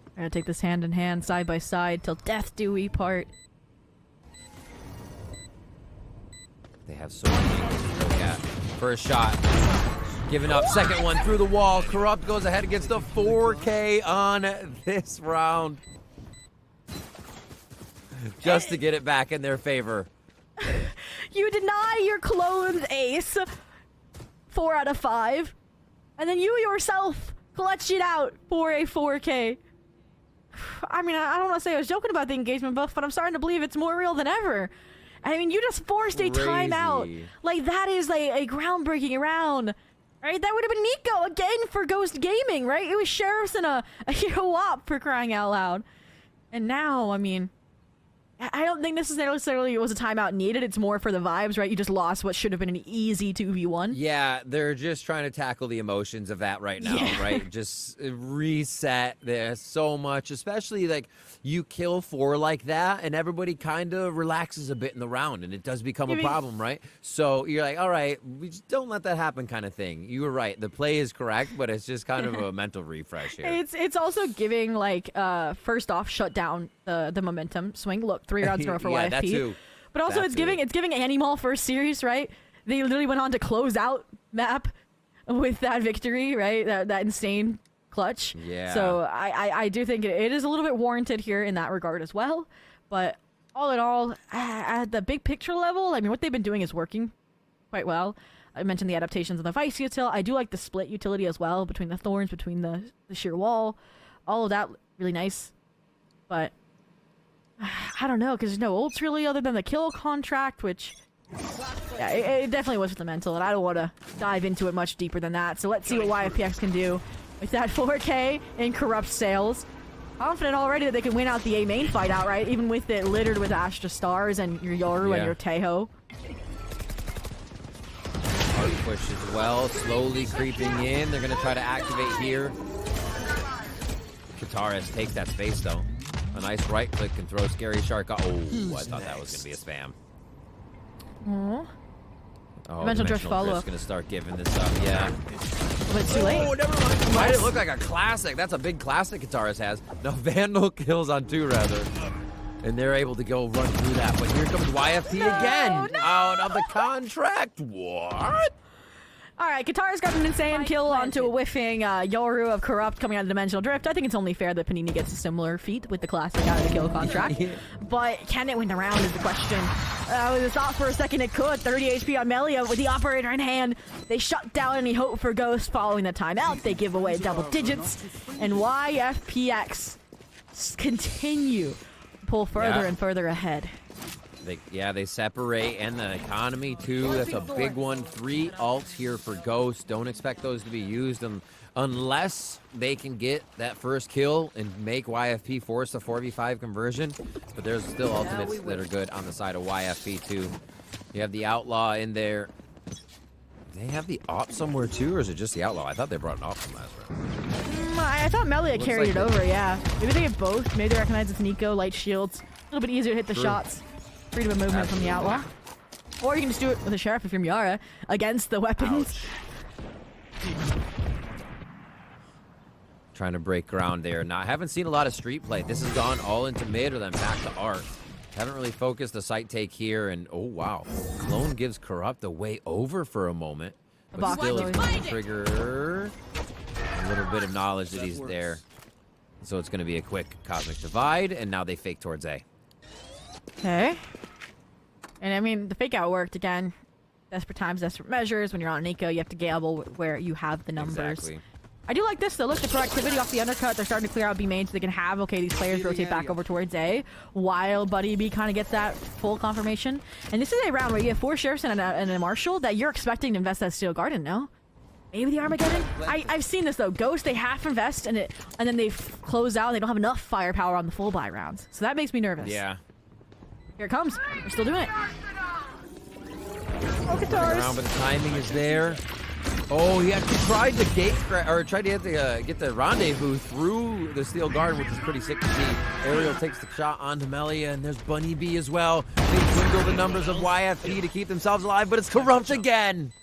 S1: I'm gonna take this hand in hand, side by side, till death do we part.
S2: They have so many angles to look at. First shot. Giving up. Second one through the wall. Corrupt goes ahead and gets the 4K on this round. Just to get it back in their favor.
S1: You deny your cloned ace 4 out of 5. And then you yourself clutch it out for a 4K. I mean, I don't want to say I was joking about the engagement buff, but I'm starting to believe it's more real than ever. I mean, you just forced a timeout. Like, that is a groundbreaking round. Right? That would have been Nico again for Ghost Gaming, right? It was Sheriffs and a hero op for crying out loud. And now, I mean, I don't think necessarily it was a timeout needed. It's more for the vibes, right? You just lost what should have been an easy 2v1.
S2: Yeah, they're just trying to tackle the emotions of that right now, right? Just reset. There's so much, especially like you kill 4 like that, and everybody kind of relaxes a bit in the round, and it does become a problem, right? So you're like, all right, we just don't let that happen kind of thing. You were right. The play is correct, but it's just kind of a mental refresh here.
S1: It's also giving, like, first off, shut down the momentum swing. Look, 3 rounds in a row for YFP.
S2: That too.
S1: But also it's giving Animal first series, right? They literally went on to close out map with that victory, right? That insane clutch.
S2: Yeah.
S1: So I do think it is a little bit warranted here in that regard as well. But all in all, at the big picture level, I mean, what they've been doing is working quite well. I mentioned the adaptations of the Vice util. I do like the split utility as well between the thorns, between the sheer wall. All of that really nice. But I don't know, because there's no ults really other than the kill contract, which, yeah, it definitely was with the mental, and I don't want to dive into it much deeper than that. So let's see what YFP.X can do with that 4K in Corrupt sales. Confident already that they can win out the A main fight outright, even with it littered with Astra Stars and your Yoru and your Teho.
S2: Hard push as well, slowly creeping in. They're going to try to activate here. Kataris takes that space, though. A nice right click and throw Scary Shark. Oh, I thought that was going to be a spam.
S1: Aww.
S2: Oh,
S1: Dimensional Drift follow-up.
S2: going to start giving this up, yeah.
S1: But it's too late.
S2: Oh, never mind. Why did it look like a classic? That's a big classic Kataris has. No, Vandal kills on 2, rather. And they're able to go run through that. But here comes YFP again.
S1: No.
S2: Out of the contract. What?
S1: All right, Katara's got an insane kill onto a whiffing Yoru of Corrupt coming out of Dimensional Drift. I think it's only fair that Panini gets a similar feat with the classic out of the kill contract. But can it win the round is the question. It thought for a second it could. 30 HP on Melia with the operator in hand. They shut down any hope for Ghost following the timeout. They give away double digits. And YFP.X continue to pull further and further ahead.
S2: They separate, and the economy too. That's a big one. 3 ults here for Ghost. Don't expect those to be used unless they can get that first kill and make YFP force a 4v5 conversion. But there's still ultimates that are good on the side of YFP too. You have the Outlaw in there. Do they have the op somewhere too, or is it just the Outlaw? I thought they brought an op from last round.
S1: I thought Melia carried it over, yeah. Maybe they have both. Maybe they recognize it's Nico, light shields. A little bit easier to hit the shots. Freedom of movement from the Outlaw. Or you can just do it with a Sheriff if you're Miara against the weapons.
S2: Trying to break ground there. Now, I haven't seen a lot of street play. This has gone all into mid or then back to art. Haven't really focused the site take here, and oh wow. Clone gives Corrupt a way over for a moment. But still, he's going to trigger a little bit of knowledge that he's there. So it's going to be a quick Cosmic Divide, and now they fake towards A.
S1: Okay. And I mean, the fake out worked again. Desperate times, desperate measures. When you're on Nico, you have to gamble where you have the numbers.
S2: Exactly.
S1: I do like this though. Look, the proactivity off the undercut. They're starting to clear out B main so they can have, okay, these players rotate back over towards A while Buddy B kind of gets that full confirmation. And this is a round where you have 4 sheriffs and a marshal that you're expecting to invest that Steel Garden, no? Maybe the Armageddon? I've seen this though. Ghost, they half invest and then they close out. They don't have enough firepower on the full buy rounds. So that makes me nervous.
S2: Yeah.
S1: Here it comes. They're still doing it. Oh,
S2: Around, but the timing is there. Oh, he actually tried to get the rendezvous through the Steel Garden, which is pretty sick to see. Ariel takes the shot onto Melia, and there's Bunny B as well. They dwindle the numbers of YFP to keep themselves alive, but it's Corrupt again.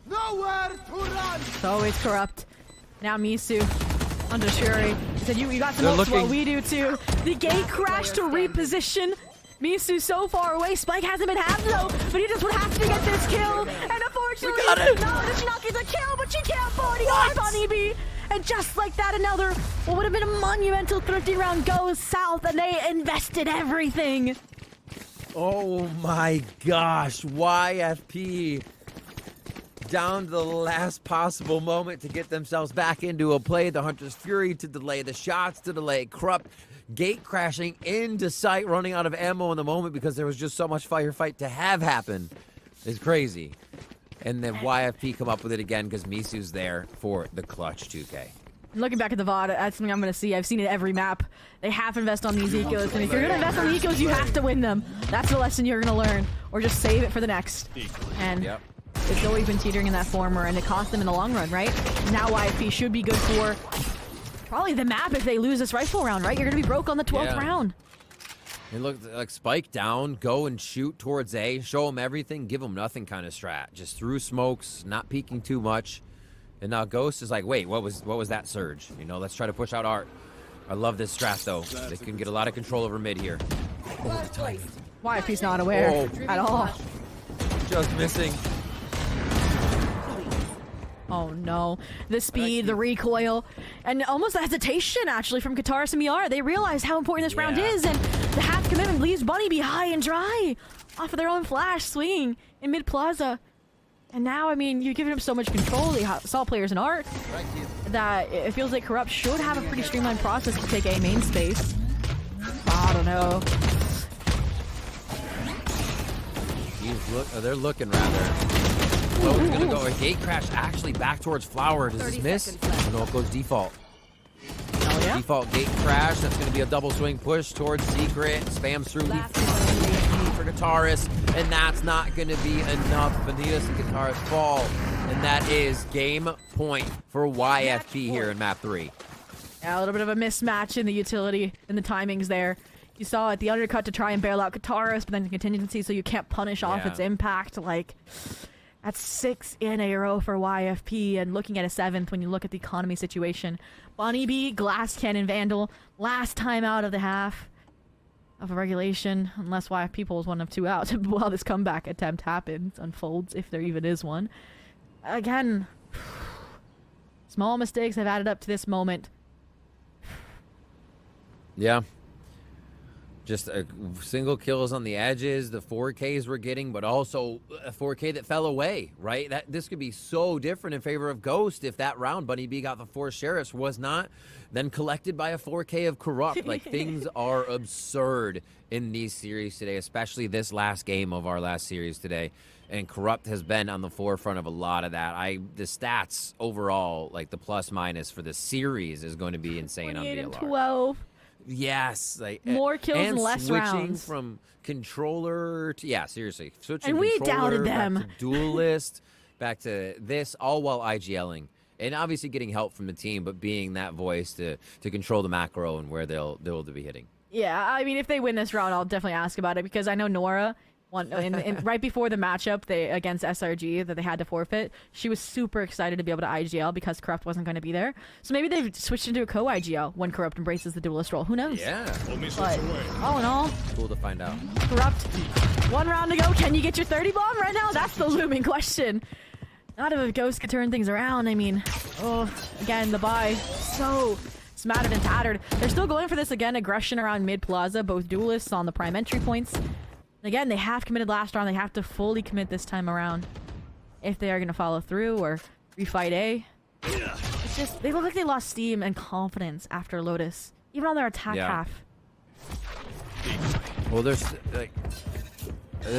S4: Nowhere to run.
S1: It's always Corrupt. Now Misu under Shuri. He said, you got some hopes, well, we do too. The gate crashed to reposition. Misu so far away. Spike hasn't been had though, but he just would have to get this kill. And unfortunately, Shinaki gets a kill, but she can't body on EB. And just like that, another what would have been a monumental 13 round goes south, and they invested everything.
S2: Oh my gosh, YFP down to the last possible moment to get themselves back into a play. The Hunter's Fury to delay the shots, to delay Corrupt. Gate crashing into sight, running out of ammo in the moment because there was just so much firefight to have happen. It's crazy. And then YFP come up with it again because Misu's there for the clutch 2K.
S1: Looking back at the VOD, that's something I'm going to see. I've seen it every map. They have to invest on these ecos, and if you're going to invest on the ecos, you have to win them. That's the lesson you're going to learn, or just save it for the next. And it's always been teetering in that former, and it cost them in the long run, right? Now YFP should be good for probably the map if they lose this rifle round, right? You're going to be broke on the 12th round.
S2: It looked like spike down, go and shoot towards A, show them everything, give them nothing kind of strat. Just through smokes, not peeking too much. And now Ghost is like, wait, what was that surge? You know, let's try to push out Art. I love this strat though. They can get a lot of control over mid here. Oh, the timing.
S1: YFP's not aware at all.
S2: Just missing.
S1: Oh no. The speed, the recoil, and almost the hesitation actually from Kataris and Miara. They realize how important this round is, and the half commitment leaves Bunny be high and dry off of their own flash swinging in mid plaza. And now, I mean, you're giving them so much control. They saw players in Art that it feels like Corrupt should have a pretty streamlined process to take A main space. I don't know.
S2: They're looking rather. Oh, he's gonna go a gate crash actually back towards Flower. Does this miss? Oh, no, it goes default.
S1: Oh, yeah?
S2: Default gate crash. That's gonna be a double swing push towards Secret. Spams through for Guitarist, and that's not gonna be enough. Vanitas and Guitarist fall, and that is game point for YFP here in map 3.
S1: Yeah, a little bit of a mismatch in the utility and the timings there. You saw it, the undercut to try and bail out Guitarist, but then the contingency so you can't punish off its impact. Like, that's 6 in a row for YFP, and looking at a 7th when you look at the economy situation. Bunny B, Glass Cannon Vandal, last time out of the half of a regulation, unless YFP pulls one of 2 out while this comeback attempt happens, unfolds, if there even is one. Again, small mistakes have added up to this moment.
S2: Yeah. Just single kills on the edges, the 4Ks we're getting, but also a 4K that fell away, right? This could be so different in favor of Ghost if that round Bunny B got the 4 Sheriffs, was not then collected by a 4K of Corrupt. Like, things are absurd in these series today, especially this last game of our last series today. And Corrupt has been on the forefront of a lot of that. The stats overall, like the plus minus for the series, is going to be insane on
S1: 28 and
S2: VLR.
S1: 12.
S2: Yes, like
S1: More kills and less
S2: switching
S1: rounds.
S2: from controller to seriously, switching
S1: And we
S2: controller
S1: doubted them.
S2: back to duelist, back to this, all while IGLing, and obviously getting help from the team, but being that voice to control the macro and where they'll be hitting.
S1: Yeah, I mean, if they win this round, I'll definitely ask about it because I know Nora, right before the matchup against SRG that they had to forfeit, she was super excited to be able to IGL because Corrupt wasn't going to be there. So maybe they've switched into a co-IGL when Corrupt embraces the duelist role. Who knows?
S2: Yeah,
S1: But all in all,
S2: cool to find out.
S1: Corrupt, 1 round to go. Can you get your 30 bomb right now? That's the looming question. Not if a Ghost could turn things around. I mean, again, the buy so smattered and tattered. They're still going for this again. Aggression around mid plaza, both duelists on the prime entry points. Again, they have committed last round. They have to fully commit this time around if they are going to follow through or refight A. It's just, they look like they lost steam and confidence after Lotus, even on their attack half.
S2: Well, they're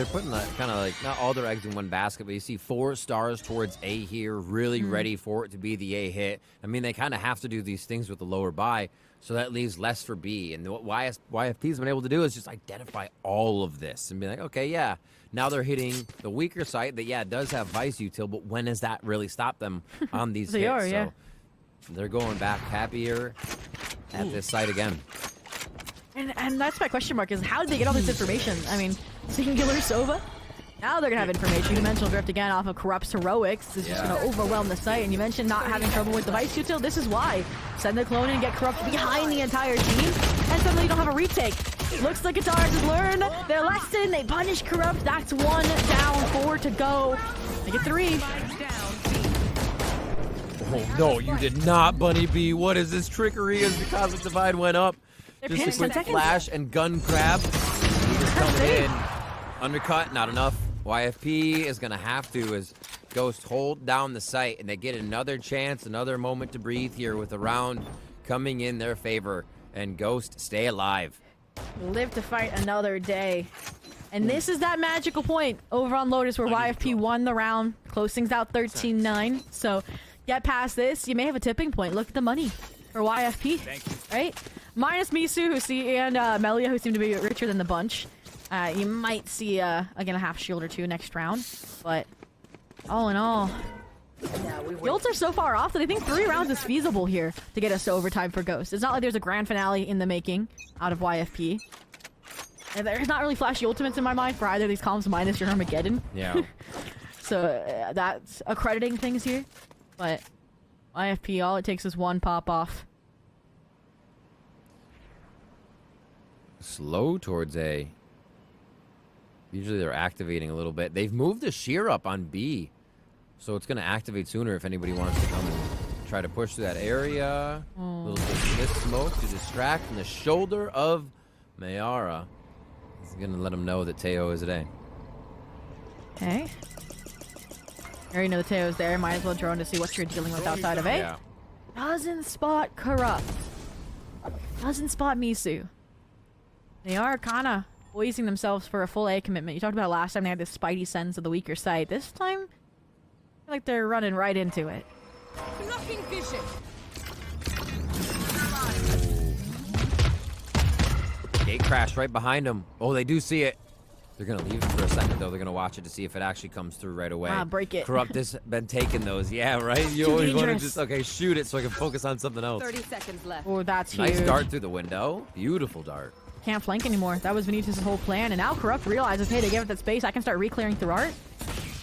S2: putting kind of like not all their eggs in one basket, but you see 4 stars towards A here, really ready for it to be the A hit. I mean, they kind of have to do these things with the lower buy, so that leaves less for B. And what YFP's been able to do is just identify all of this and be like, okay, yeah, now they're hitting the weaker site that, does have Vice util, but when has that really stopped them on these
S1: They
S2: hits?
S1: are, yeah.
S2: So they're going back happier at this site again.
S1: And that's my question mark, is how did they get all this information? I mean, Singular Sova? Now they're going to have information. Dimensional Drift again off of Corrupt's Heroics. This is just going to overwhelm the site. And you mentioned not having trouble with the Vice util. This is why. Send the clone and get Corrupt behind the entire team. And suddenly you don't have a retake. Looks like Guitars has learned their lesson. They punish Corrupt. That's 1 down, 4 to go. They get 3.
S2: Oh, no, you did not, Bunny B. What is this trickery as the Cosmic Divide went up?
S1: They're
S2: Just a
S1: pinned
S2: quick
S1: 10 seconds.
S2: flash and gun grab. He's coming in. Undercut, not enough. YFP is going to have to as Ghost hold down the site, and they get another chance, another moment to breathe here with a round coming in their favor. And Ghost stay alive.
S1: Live to fight another day. And this is that magical point over on Lotus where YFP won the round. Close things out 13-9. So get past this, you may have a tipping point. Look at the money for YFP, right? Minus Misu and Melia, who seem to be richer than the bunch. You might see, again, a half shield or 2 next round. But all in all, the ults are so far off that I think 3 rounds is feasible here to get us to overtime for Ghost. It's not like there's a grand finale in the making out of YFP. And there's not really flashy ultimates in my mind for either of these columns minus your Armageddon.
S2: Yeah.
S1: So that's accrediting things here. But YFP, all it takes is 1 pop off.
S2: Slow towards A. Usually they're activating a little bit. They've moved the shear up on B. So it's going to activate sooner if anybody wants to come and try to push through that area. A little bit of this smoke to distract from the shoulder of Mayara. He's going to let him know that Teo is at A.
S1: Okay. I already know the Teo's there. Might as well drone to see what you're dealing with outside of A.
S2: Yeah.
S1: Doesn't spot Corrupt. Doesn't spot Misu. They are kind of poising themselves for a full A commitment. You talked about last time they had this spidey sense of the weaker side. This time, I feel like they're running right into it.
S3: Blocking vision.
S2: Gate crash right behind them. Oh, they do see it. They're going to leave it for a second, though. They're going to watch it to see if it actually comes through right away.
S1: Break it.
S2: Corrupt has been taking those. Yeah, right? You
S1: Too
S2: always want to
S1: dangerous.
S2: just, okay, shoot it so I can focus on something else.
S3: 30 seconds left.
S1: Oh, that's huge.
S2: Nice dart through the window. Beautiful dart.
S1: Can't flank anymore. That was Benitez's whole plan. And now Corrupt realizes, hey, they gave it that space. I can start re-clearing through art.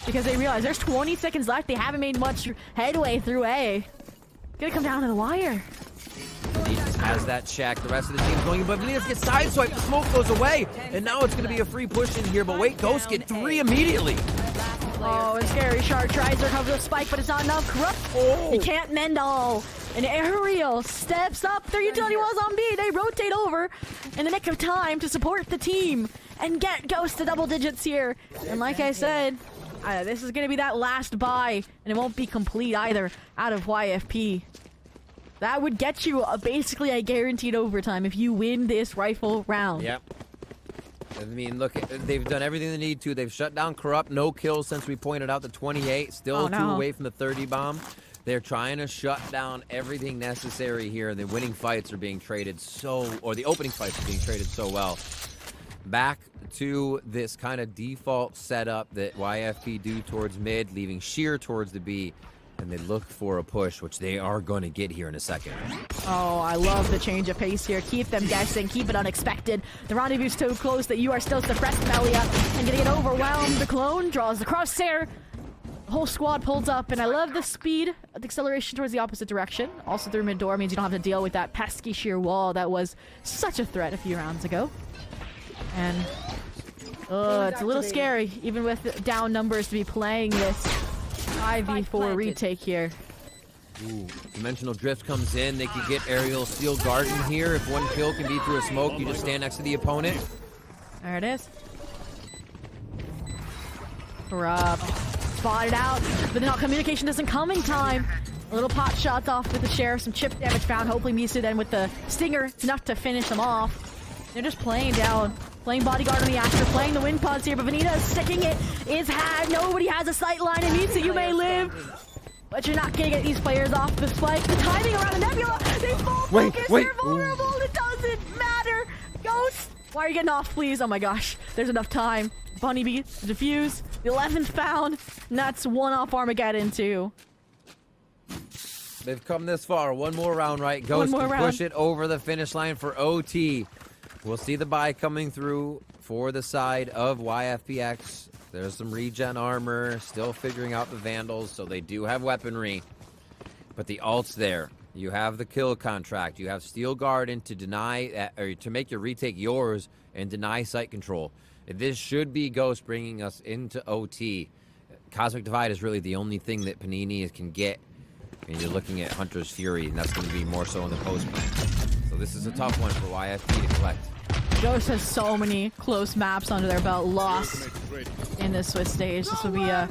S1: Because they realize there's 20 seconds left. They haven't made much headway through A. Gonna come down to the wire.
S2: Benitez has that check. The rest of the team's going, but Benitez gets sideswiped. The smoke goes away. And now it's going to be a free push in here. But wait, Ghost get 3 immediately.
S1: Oh, and Scary Shark tries to recover the spike, but it's not enough. Corrupt. He can't mend all. And Aerial steps up. Their utility walls on B. They rotate over in the nick of time to support the team and get Ghost to double digits here. And like I said, this is going to be that last buy, and it won't be complete either out of YFP. That would get you basically a guaranteed overtime if you win this rifle round.
S2: Yep. I mean, look, they've done everything they need to. They've shut down Corrupt. No kills since we pointed out the 28. Still 2 away from the 30 bomb. They're trying to shut down everything necessary here. The winning fights are being traded or the opening fights are being traded so well. Back to this kind of default setup that YFP do towards mid, leaving Sheer towards the B. And they look for a push, which they are going to get here in a second.
S1: Oh, I love the change of pace here. Keep them guessing. Keep it unexpected. The rendezvous so close that you are still suppressed, Melia. And gonna get overwhelmed. The clone draws the crosshair. The whole squad pulls up, and I love the speed, the acceleration towards the opposite direction. Also through mid door means you don't have to deal with that pesky sheer wall that was such a threat a few rounds ago. And it's a little scary, even with down numbers, to be playing this 5v4 retake here.
S2: Ooh, Dimensional Drift comes in. They could get Aerial Steel Garden here. If one kill can be through a smoke, you just stand next to the opponent.
S1: There it is. Corrupt. Spotted out, but now communication doesn't come in time. A little pot shots off with the sheriff, some chip damage found. Hopefully Misu then with the stinger, it's enough to finish them off. They're just playing down. Playing bodyguard on the Astra, playing the wind pods here, but Vanita is sticking it. Is had. Nobody has a sight line, and Misu, you may live. But you're not gonna get these players off the spike. The timing around the nebula, they fall focus, they're vulnerable, it doesn't matter. Ghost, why are you getting off, please? Oh my gosh, there's enough time. Bunny Bee, defuse, the 11th found, and that's one off Armageddon too.
S2: They've come this far. One more round, right? Ghost can push it over the finish line for OT. We'll see the buy coming through for the side of YFP.X. There's some regen armor, still figuring out the Vandals, so they do have weaponry. But the ult's there. You have the kill contract. You have Steel Garden to deny, or to make your retake yours and deny site control. This should be Ghost bringing us into OT. Cosmic Divide is really the only thing that Panini can get. And you're looking at Hunter's Fury, and that's going to be more so in the post plan. So this is a tough one for YFP to collect.
S1: Ghost has so many close maps under their belt. Lost in this Swiss stage. This will be a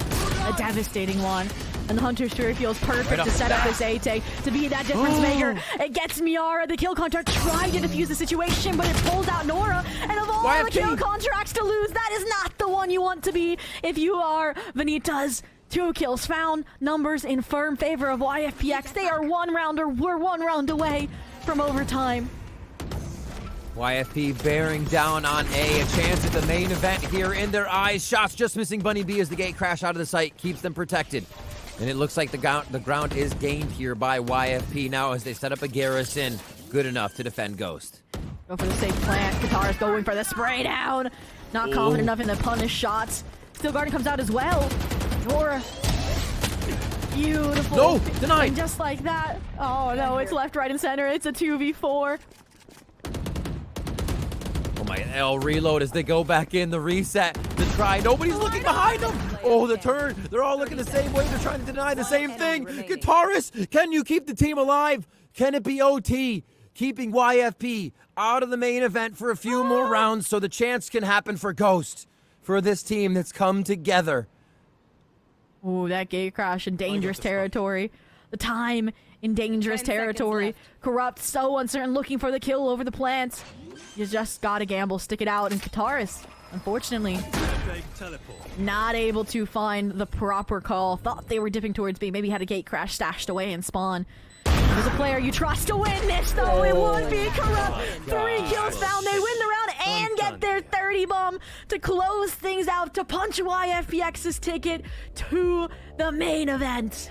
S1: devastating one. And the Hunter's Fury feels perfect to set up this A-Take, to be that difference maker. It gets Miara. The kill contract tried to defuse the situation, but it pulls out Nora. And of all the kill contracts to lose, that is not the one you want to be if you are Vanitas. 2 kills found. Numbers in firm favor of YFP.X. They are we're one round away from overtime.
S2: YFP bearing down on A chance at the main event here in their eyes. Shots just missing Bunny B as the gate crash out of the site, keeps them protected. And it looks like the ground is gained here by YFP now as they set up a garrison. Good enough to defend Ghost.
S1: Go for the safe plant. Qatar's going for the spray down. Not confident enough in the punish shots. Steel Garden comes out as well. Nora. Beautiful.
S2: No, denied.
S1: And just like that. Oh no, it's left, right, and center. It's a 2v4.
S2: Oh my, L reload as they go back in, the reset, the try. Nobody's looking behind them. Oh, the turn. They're all looking the same way. They're trying to deny the same thing. Guitarist, can you keep the team alive? Can it be OT? Keeping YFP out of the main event for a few more rounds so the chance can happen for Ghost, for this team that's come together.
S1: Ooh, that gate crash in dangerous territory. The time in dangerous territory. Corrupt, so uncertain, looking for the kill over the plants. You just gotta gamble, stick it out. And Kataris, unfortunately, not able to find the proper call. Thought they were dipping towards B. Maybe had a gate crash stashed away in spawn. There's a player you trust to win this, though. It would be Corrupt. 3 kills found. They win the round and get their 30 bomb to close things out, to punch YFP.X's ticket to the main event.